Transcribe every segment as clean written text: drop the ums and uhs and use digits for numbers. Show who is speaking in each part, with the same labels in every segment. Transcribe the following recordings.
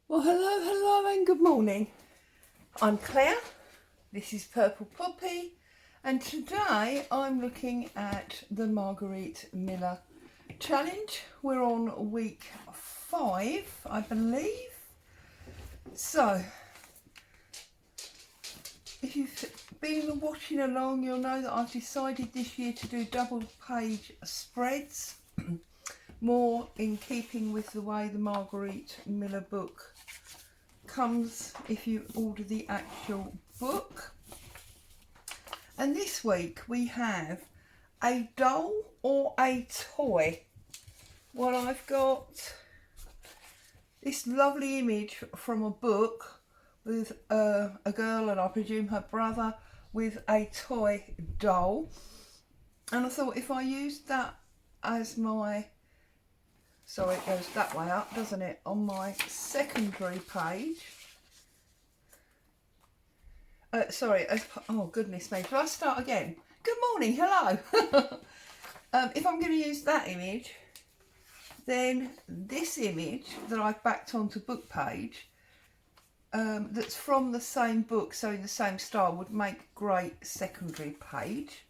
Speaker 1: Well, hello and good morning. I'm Claire, this is Purple Poppy, and today I'm looking at the Marguerite Miller challenge. We're on week 5, I believe. So, if you've been watching along, you'll know that I've decided this year to do double page spreads, more in keeping with the way the Marguerite Miller book comes if you order the actual book. And this week we have a doll or a toy. Well, I've got this lovely image from a book with a girl, and I presume her brother, with a toy doll, and I thought if I used that as my, so it goes that way up, doesn't it, on my secondary page. Oh goodness me, shall I start again? Good morning, hello. If I'm going to use that image, then this image that I've backed onto book page, that's from the same book, so in the same style, would make great secondary page.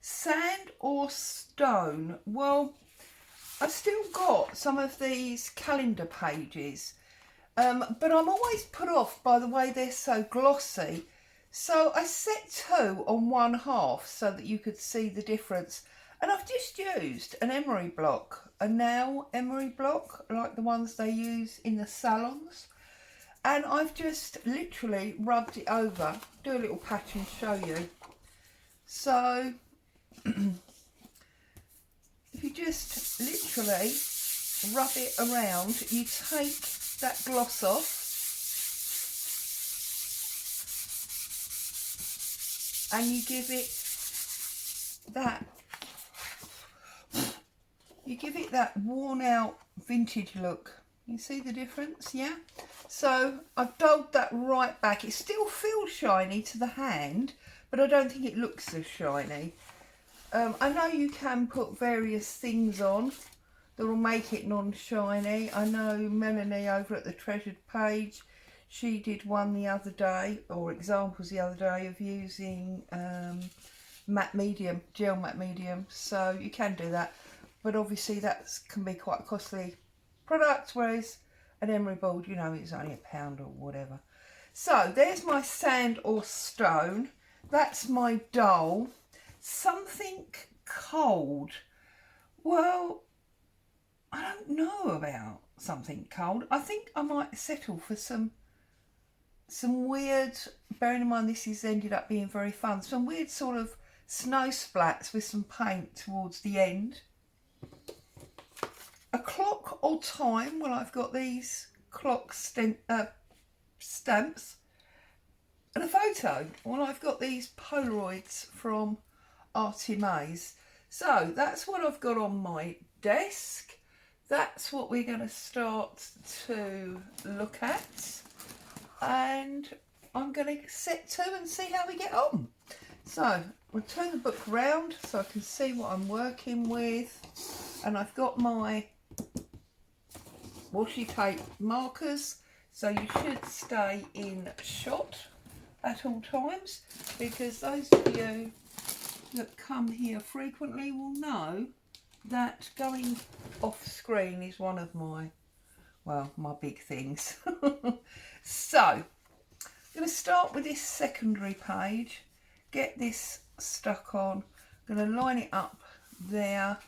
Speaker 1: Sand or stone? Well, I've still got some of these calendar pages, but I'm always put off by the way they're so glossy. So I set 2 on 1/2 so that you could see the difference. And I've just used an emery block, a nail emery block, like the ones they use in the salons. And I've just literally rubbed it over. Do a little patch and show you. So if you just literally rub it around, you take that gloss off, and you give it that worn out vintage look. You see the difference? Yeah. So I've dulled that right back. It still feels shiny to the hand, but I don't think it looks as shiny. I know you can put various things on that will make it non-shiny. I know Melanie over at the Treasured page, she did one the other day, or examples the other day, of using matte medium, gel matte medium. So you can do that, but obviously that can be quite a costly product, whereas an emery board, you know, it's only £1 or whatever. So there's my sand or stone. That's my doll. Something cold. Well, I don't know about something cold. I think I might settle for some weird, bearing in mind this has ended up being very fun, some weird sort of snow splats with some paint towards the end. A clock or time. Well, I've got these clock stamps. And a photo. Well, I've got these Polaroids from Artymaze. So that's what I've got on my desk. That's what we're going to start to look at. And I'm going to set 2 and see how we get on. So we'll turn the book round so I can see what I'm working with. And I've got my washi tape markers, so you should stay in shot at all times, because those of you that come here frequently will know that going off screen is one of my big things. So I'm going to start with this secondary page, get this stuck on. I'm going to line it up there.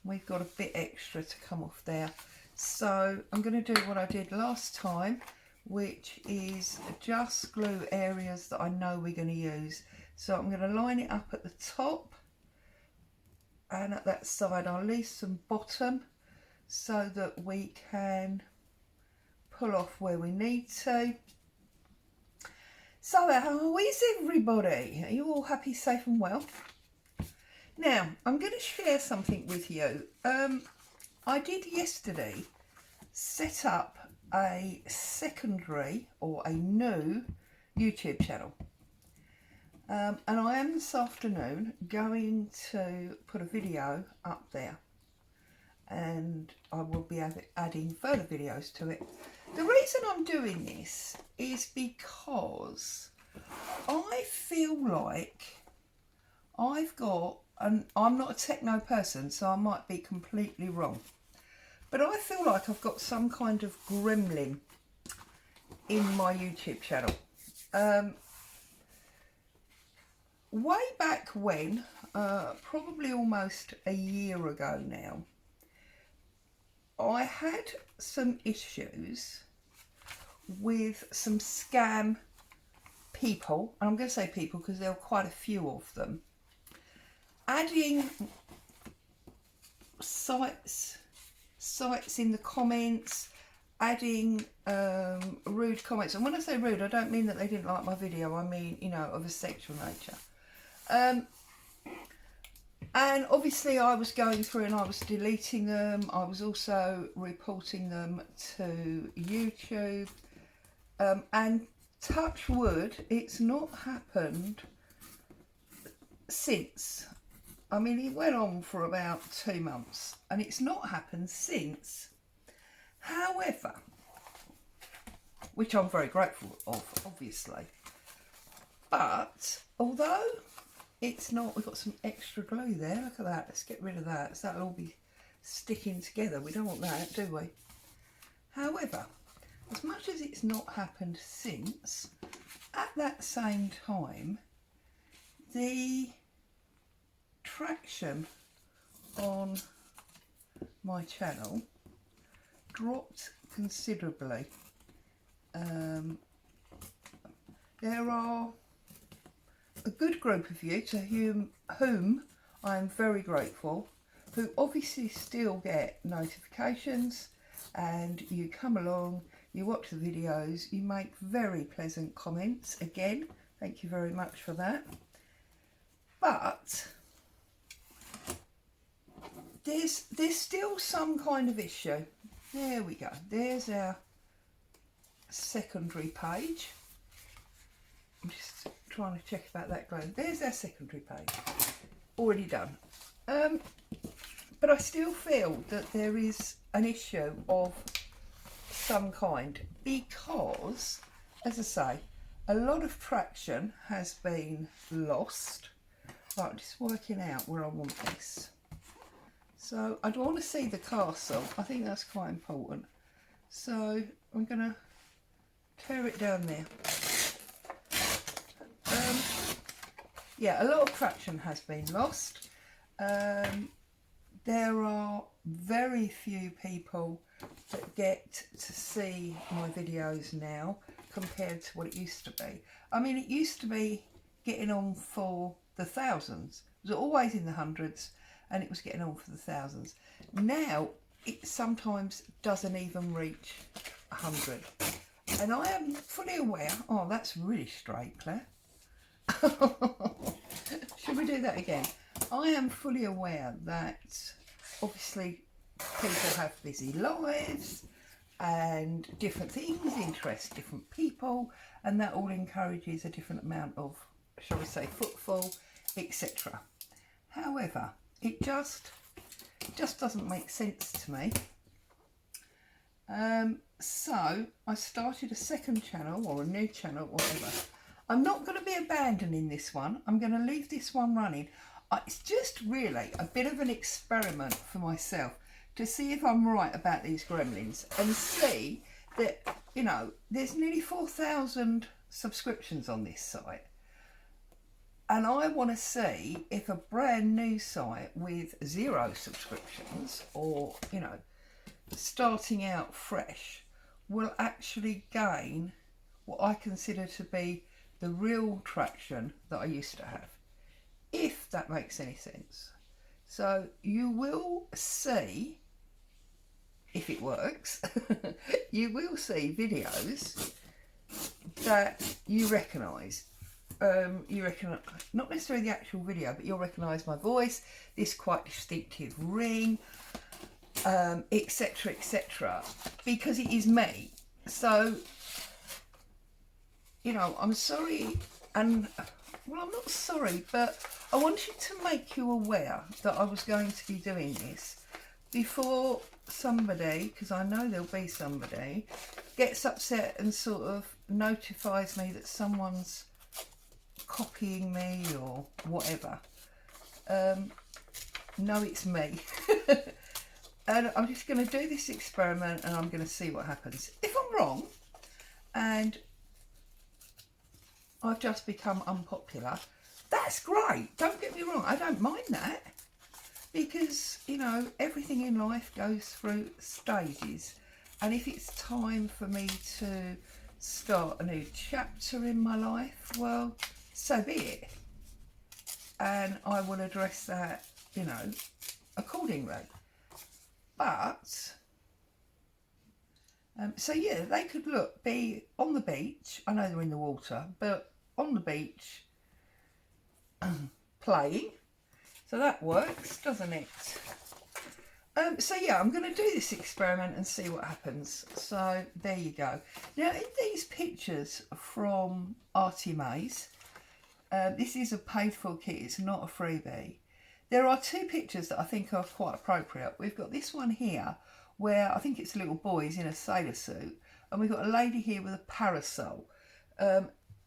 Speaker 1: We've got a bit extra to come off there, so I'm going to do what I did last time, which is just glue areas that I know we're going to use. So I'm going to line it up at the top, and at that side I'll leave some bottom so that we can pull off where we need to. So how is everybody? Are you all happy, safe and well? Now I'm going to share something with you. I did yesterday set up a secondary or a new YouTube channel. And I am this afternoon going to put a video up there, and I will be adding further videos to it. The reason I'm doing this is because I feel like I've got, and I'm not a techno person, so I might be completely wrong, but I feel like I've got some kind of gremlin in my YouTube channel. Way back when, probably almost a year ago now, I had some issues with some scam people, and I'm going to say people because there were quite a few of them, adding sites in the comments, adding rude comments. And when I say rude, I don't mean that they didn't like my video, I mean, you know, of a sexual nature. And obviously I was going through and I was deleting them. I was also reporting them to YouTube. And touch wood, it's not happened since. I mean, it went on for about 2 months and it's not happened since. However, which I'm very grateful of, obviously. But although it's not, we've got some extra glue there, look at that, let's get rid of that, so that'll all be sticking together. We don't want that, do we? However, as much as it's not happened since, at that same time, the traction on my channel dropped considerably. There are a good group of you to whom I am very grateful, who obviously still get notifications, and you come along, you watch the videos, you make very pleasant comments. Again, thank you very much for that. But there's still some kind of issue. There we go. There's our secondary page. I'm just trying to check about that glue. There's our secondary page. Already done. But I still feel that there is an issue of some kind because, as I say, a lot of traction has been lost. Right, I'm just working out where I want this. So I want to see the castle. I think that's quite important. So I'm going to tear it down there. Yeah, a lot of traction has been lost. There are very few people that get to see my videos now compared to what it used to be. I mean, it used to be getting on for the thousands. It was always in the hundreds and it was getting on for the thousands. Now it sometimes doesn't even reach 100. And I am fully aware, oh, that's really straight, Claire. Should we do that again? I am fully aware that obviously people have busy lives and different things interest different people, and that all encourages a different amount of, shall we say, footfall, etc. However, it just doesn't make sense to me. So I started a second channel, or a new channel, whatever. I'm not going to be abandoning this one. I'm going to leave this one running. It's just really a bit of an experiment for myself to see if I'm right about these gremlins, and see that, you know, there's nearly 4,000 subscriptions on this site. And I want to see if a brand new site with 0 subscriptions, or, you know, starting out fresh, will actually gain what I consider to be the real traction that I used to have, if that makes any sense. So you will see, if it works, you will see videos that you recognise. You recognise, not necessarily the actual video, but you'll recognise my voice, this quite distinctive ring, etc, etc, because it is me. So, you know, I'm sorry, and, well, I'm not sorry, but I wanted to make you aware that I was going to be doing this, before somebody, because I know there'll be somebody, gets upset and sort of notifies me that someone's copying me or whatever. No, it's me. And I'm just going to do this experiment and I'm going to see what happens. If I'm wrong and I've just become unpopular, that's great. Don't get me wrong, I don't mind that. Because, you know, everything in life goes through stages. And if it's time for me to start a new chapter in my life, well, so be it. And I will address that, you know, accordingly. But, so yeah, they could be on the beach. I know they're in the water, but on the beach playing. So that works, doesn't it? So yeah, I'm going to do this experiment and see what happens. So there you go. Now in these pictures from Artymaze, this is a paid for kit, it's not a freebie. There are two pictures that I think are quite appropriate. We've got this one here where I think it's a little boy, he's in a sailor suit, and we've got a lady here with a parasol.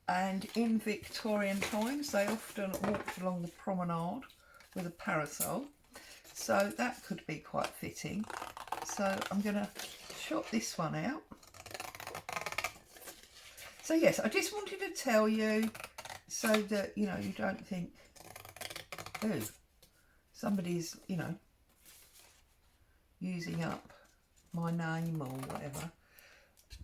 Speaker 1: And in Victorian times they often walked along the promenade with a parasol, so that could be quite fitting. So I'm going to chop this one out. So yes, I just wanted to tell you so that, you know, you don't think, ooh, somebody's, you know, using up my name or whatever.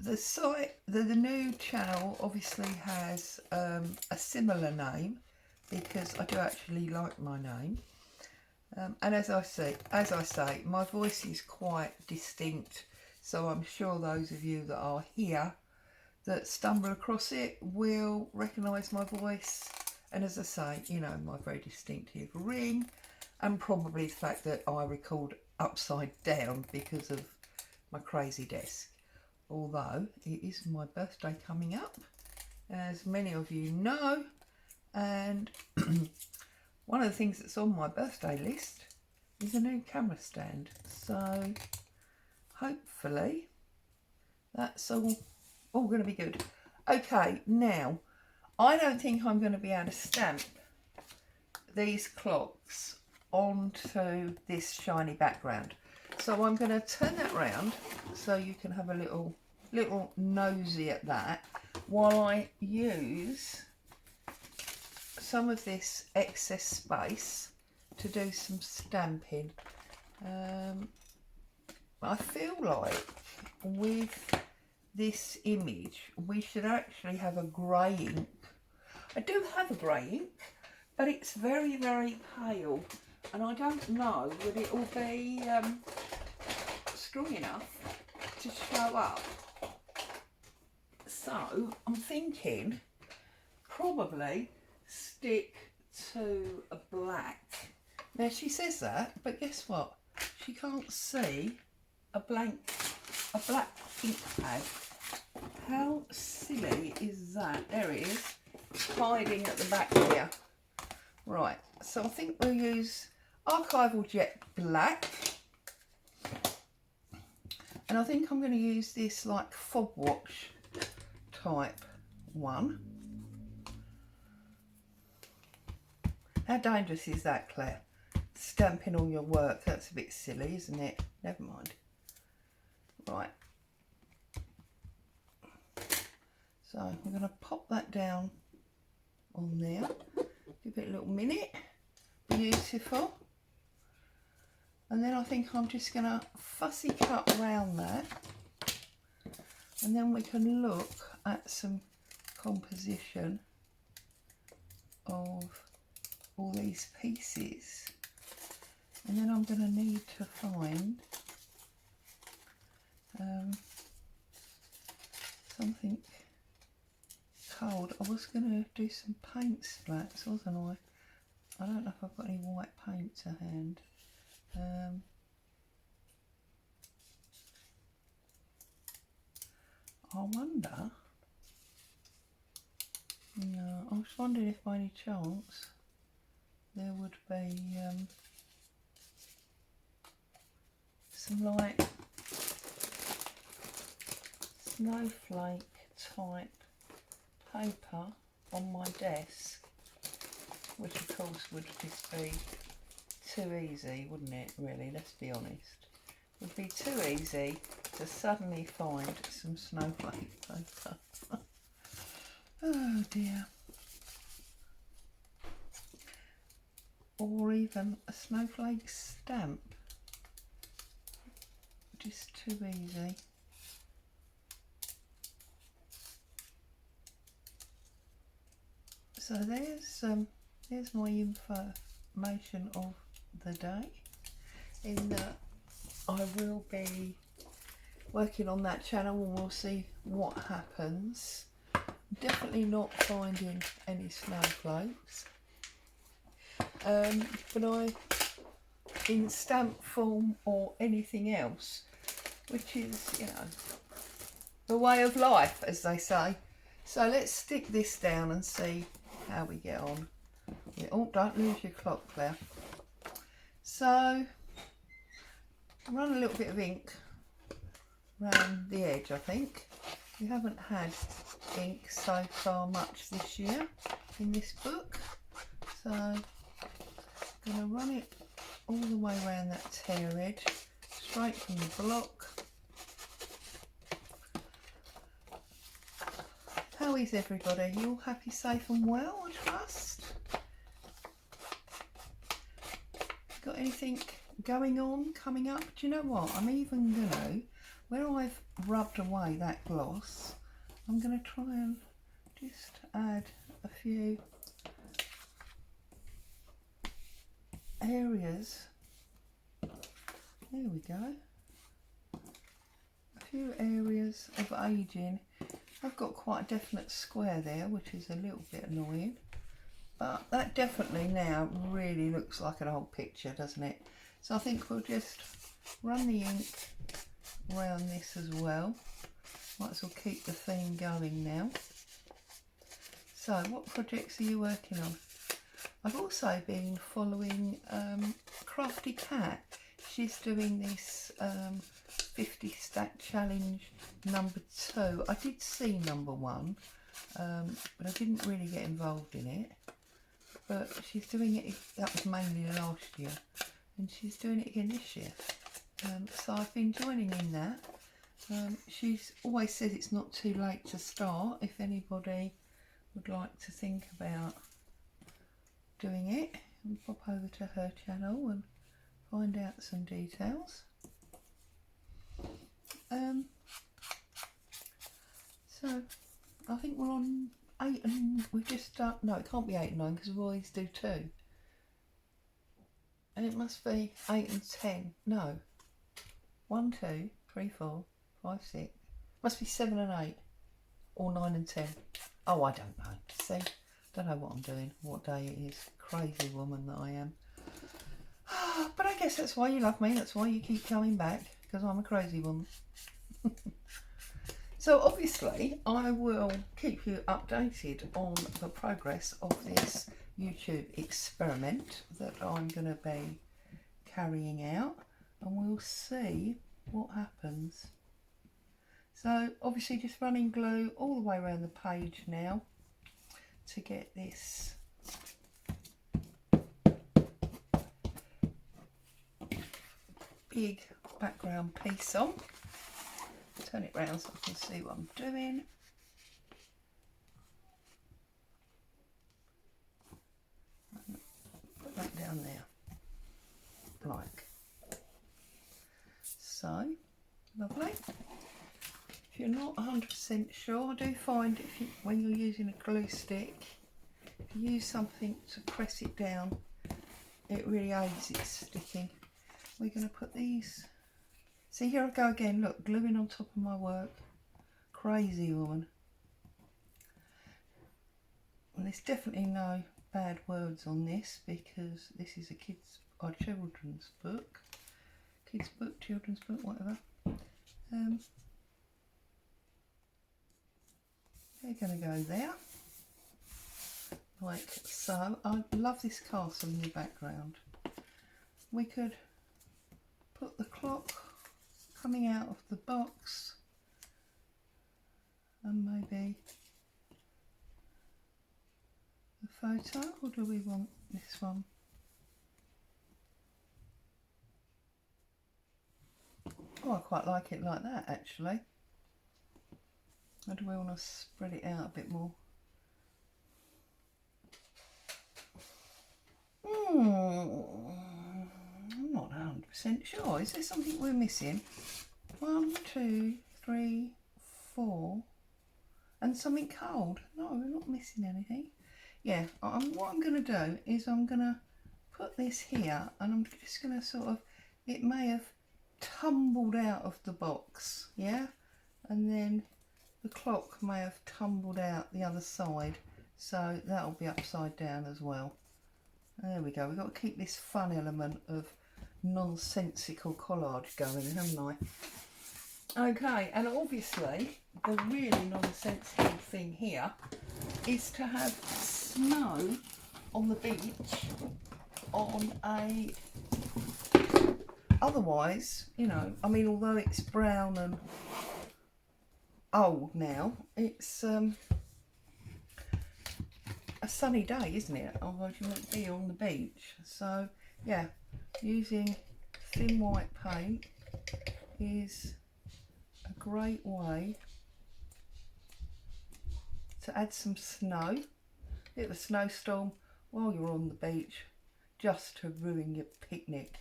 Speaker 1: The site, the new channel obviously has a similar name, because I do actually like my name. And as I say, my voice is quite distinct, so I'm sure those of you that are here that stumble across it will recognise my voice. And as I say, you know, my very distinctive ring, and probably the fact that I record upside down because of my crazy desk. Although it is my birthday coming up, as many of you know, and one of the things that's on my birthday list is a new camera stand. So hopefully that's all going to be good. Okay, now I don't think I'm going to be able to stamp these clocks onto this shiny background. So I'm going to turn that round so you can have a little nosy at that while I use some of this excess space to do some stamping. I feel like with this image we should actually have a grey ink. I do have a grey ink, but it's very, very pale, and I don't know that it will be strong enough to show up. So I'm thinking probably stick to a black. Now she says that, but guess what? She can't see a black ink pad. How silly is that? There it is, hiding at the back here. Right, so I think we'll use Archival Jet Black. And I think I'm going to use this like fob watch type one. How dangerous is that, Claire? Stamping all your work, that's a bit silly, isn't it? Never mind. Right. So I'm going to pop that down on there. Give it a little minute. Beautiful. And then I think I'm just going to fussy cut around that. And then we can look at some composition of all these pieces. And then I'm going to need to find something cold. I was going to do some paint splats, wasn't I? I don't know if I've got any white paint to hand. I wonder. No, I was wondering if by any chance there would be some like snowflake type paper on my desk, which of course would just be too easy, wouldn't it, really? Let's be honest. Would be too easy to suddenly find some snowflake paper. Oh dear. Or even a snowflake stamp. Just too easy. So there's my information of the day, in that I will be working on that channel and we'll see what happens. Definitely not finding any snowflakes, but in stamp form or anything else, which is, you know, the way of life, as they say. So let's stick this down and see how we get on. Yeah, oh, don't lose your clock, Claire. So run a little bit of ink around the edge, I think. We haven't had ink so far much this year in this book, so I'm going to run it all the way around that tear edge, straight from the block. How is everybody? You all happy, safe and well, I trust? Got anything going on, coming up? Do you know what? I'm even going to, where I've rubbed away that gloss, I'm going to try and just add a few areas. There we go. A few areas of aging. I've got quite a definite square there, which is a little bit annoying. But that definitely now really looks like an old picture, doesn't it? So I think we'll just run the ink around this as well. Might as well keep the theme going now. So what projects are you working on? I've also been following Crafty Cat. She's doing this 50 stack challenge number 2. I did see number 1, but I didn't really get involved in it. But she's doing it, that was mainly last year, and she's doing it again this year. So I've been joining in that. She's always says it's not too late to start if anybody would like to think about doing it. And pop over to her channel and find out some details. So I think we're on 8 and we've just started. No, it can't be 8 and 9 because we always do 2. And it must be 8 and 10. No. 1, 2, 3, 4, 5, 6. Must be 7 and 8. Or 9 and 10. Oh, I don't know. See? Don't know what I'm doing, what day it is. Crazy woman that I am. But I guess that's why you love me. That's why you keep coming back. Because I'm a crazy woman. So obviously I will keep you updated on the progress of this YouTube experiment that I'm going to be carrying out, and we'll see what happens. So obviously just running glue all the way around the page now to get this big background piece on. Turn it round so I can see what I'm doing. Put that down there, like so. Lovely. If you're not 100% sure, I do find when you're using a glue stick, if you use something to press it down, it really aids it sticking. We're going to put these. See, here I go again, look, gluing on top of my work. Crazy woman. And there's definitely no bad words on this because this is a kids or children's book. Kids book, children's book, whatever. They're going to go there. Like so. I love this castle in the background. We could put the clock coming out of the box, and maybe the photo, or do we want this one? Oh, I quite like it like that actually. Or do we want to spread it out a bit more? I'm not 100% sure. Is there something we're missing? 1, 2, 3, 4, and something cold. No, we're not missing anything. Yeah, what I'm going to do is I'm going to put this here, and I'm just going to sort of, it may have tumbled out of the box, yeah, and then the clock may have tumbled out the other side, so that'll be upside down as well. There we go. We've got to keep this fun element of nonsensical collage going, haven't I? Okay, and obviously the really nonsensical thing here is to have snow on the beach on a, otherwise, you know, I mean, although it's brown and old now, it's a sunny day, isn't it? Otherwise you won't be on the beach. So yeah, using thin white paint is a great way to add some snow, bit of a snowstorm while you're on the beach, just to ruin your picnic.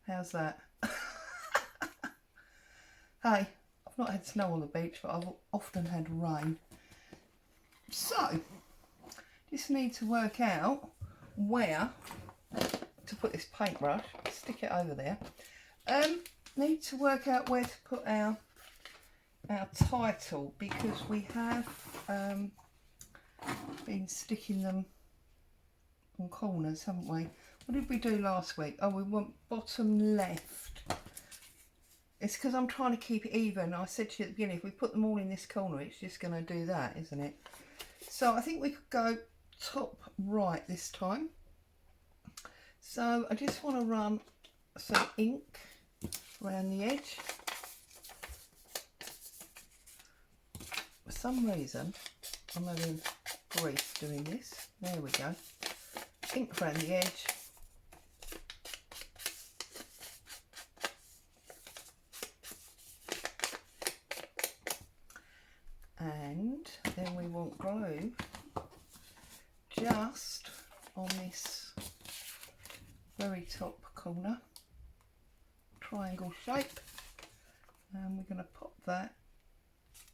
Speaker 1: How's that? Hey, I've not had snow on the beach, but I've often had rain. So just need to work out where to put this paintbrush, stick it over there. Need to work out where to put our title, because we have been sticking them on corners, haven't we? What did we do last week? Oh, we want bottom left. It's because I'm trying to keep it even. I said to you at the beginning, if we put them all in this corner, it's just going to do that, isn't it? So I think we could go top right this time. So I just want to run some ink around the edge. For some reason I'm having grief doing this. There we go. Ink around the edge. And then we want glue just on this very top corner, triangle shape, and we're going to pop that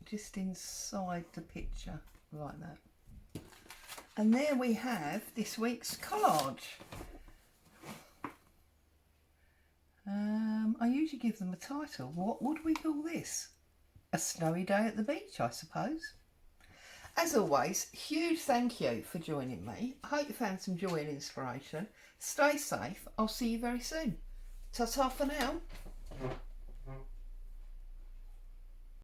Speaker 1: just inside the picture like that. And there we have this week's collage. I usually give them a title. What would we call this? A snowy day at the beach, I suppose. As always, huge thank you for joining me. I hope you found some joy and inspiration. Stay safe. I'll see you very soon. Ta-ta for now.